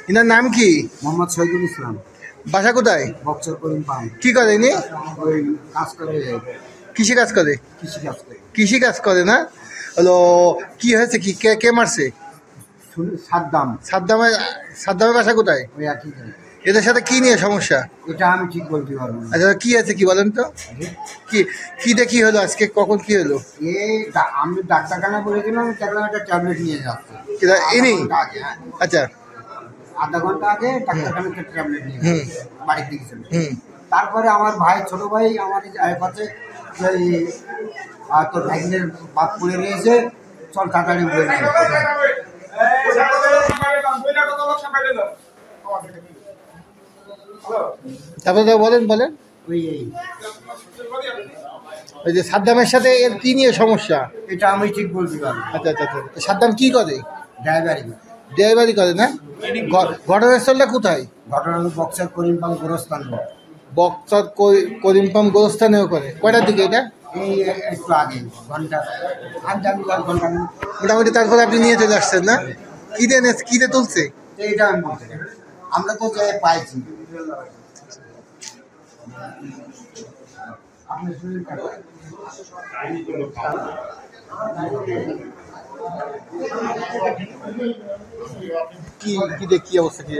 Inner নাম কি? মোহাম্মদ শহীদুল ইসলাম। বাসা কোথায়? বক্সর করিম পাম। কি করে ইনি? ওই কাজ করে, কৃষি কাজ করে। কৃষি কাজ করে না? হলো কি হয়েছে? কি কে কে মারছে? সাদ্দাম। সাদ্দামের বাসা কোথায়? ওই একই। এদের সাথে কি নিয়ে সমস্যা? এটা আমি ঠিক বলতে পারবো না। আচ্ছা, কি আছে কি বলেন তো? কি কি দেখি হলো আজকে? কখন কি হলো? আমি ডাক্তারখানা বলেছিলাম, দেখলাম একটা ট্যাবলেট নিয়ে যাচ্ছে। ইনি? আচ্ছা, আধা ঘন্টা আগে ডাক্তারখানা ট্যাবলেট নিয়ে বাড়িতে গেছিল। তারপরে আমার ভাই, ছোট ভাই আমার কাছে তোর ভাইদের বাপ পড়ে রয়েছে, চল তাড়াতাড়ি বলে তারপরে বলেন ওই যে সাদ্দামের সাথে এর কি নিয়ে সমস্যা? এটা আমি ঠিক বলতে পারবো। আচ্ছা আচ্ছা আচ্ছা, সাদ্দাম কি করে? ড্রাইভারি করে না? ঘটনাস্থলটা কোথায়? ঘটনা বক্সার করিম পাম গোরস্থান। বক্সার করিম পাম গোরস্থানেও করে। কয়টার দিকে এটা? এই একটু আগে, ঘন্টা মোটামুটি। তারপরে আপনি নিয়ে চলে আসছেন না? কিনে তুলছে এইটা আমি বলতে, আমরা তো পাইছি। কি অবস্থা? কি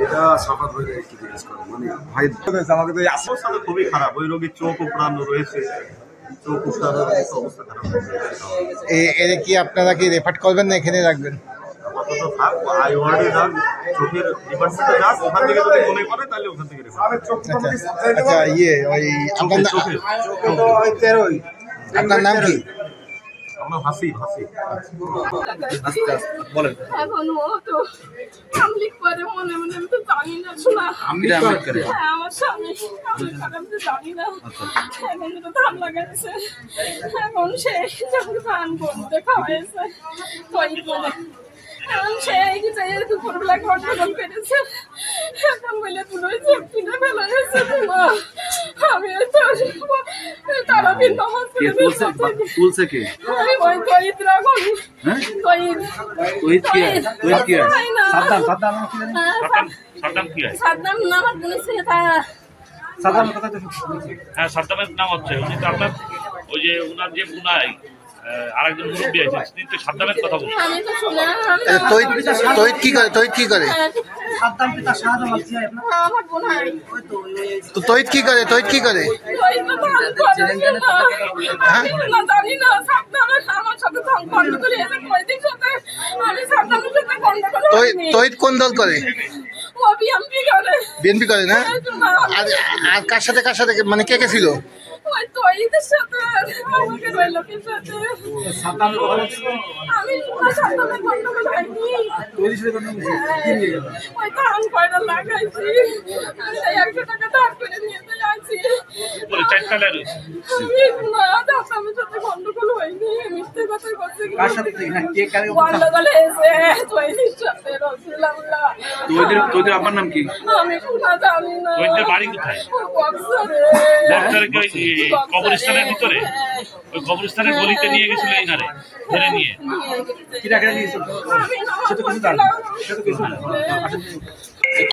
এটা সাফাত ভাই কি জিজ্ঞেস করে, মানে ভাই আমাকে তো অবস্থা তো খুবই খারাপ। ওই রোগীর চোখ উপড়ানো রয়েছে, চোখ উপড়ানোর অবস্থা খারাপ। এর কি আপনারা কি রেফার করবেন না এখানে রাখবেন? আপাতত থাক, আই ওয়ার্ডে যাক, চোখের ডিপার্টমেন্টে যাক, ওখান থেকে যদি মনে করে তাহলে ওখান থেকে রেফার। আচ্ছা, ওই আপনার নাম কি? আমার হাসিব। বলেন। এখন ও তো আমলিক করে মনে মনে, আমি তো জানি না শোনা। হ্যাঁ, আমার স্বামী আমি তো জানি না। এখন তো ধান লাগাইছে, এখন সে যখন ধান বলতে খাওয়াইছে এখন সে দুপুরবেলা গন্ডগোল পেরেছে। এখন বলে তুলে তুলে ফেলা হয়েছে। আমি তো তারা ভিন্ন তুলছে কে? ওই তৈত রাখুন। সাদ্দাম নাম সাদ্দামের নাম হচ্ছে উনি তো আপনার ওই যে উনার যে বুনাই আরেকজন মুরব্বী আছে, তিনি তো সাদ্দামের কথা বলছেন। তৈত কি করে? তো তৈত কি করে? তৈত কোন দল করে? বিএনপি করে না? আর কার সাথে মানে কে ছিল? আপনার নাম কি? বাড়ি কোথায়? কবরস্থানের ভিতরে, ওই কবরস্থানের গলিতে নিয়ে গেছিল এইনারে ধরে নিয়ে।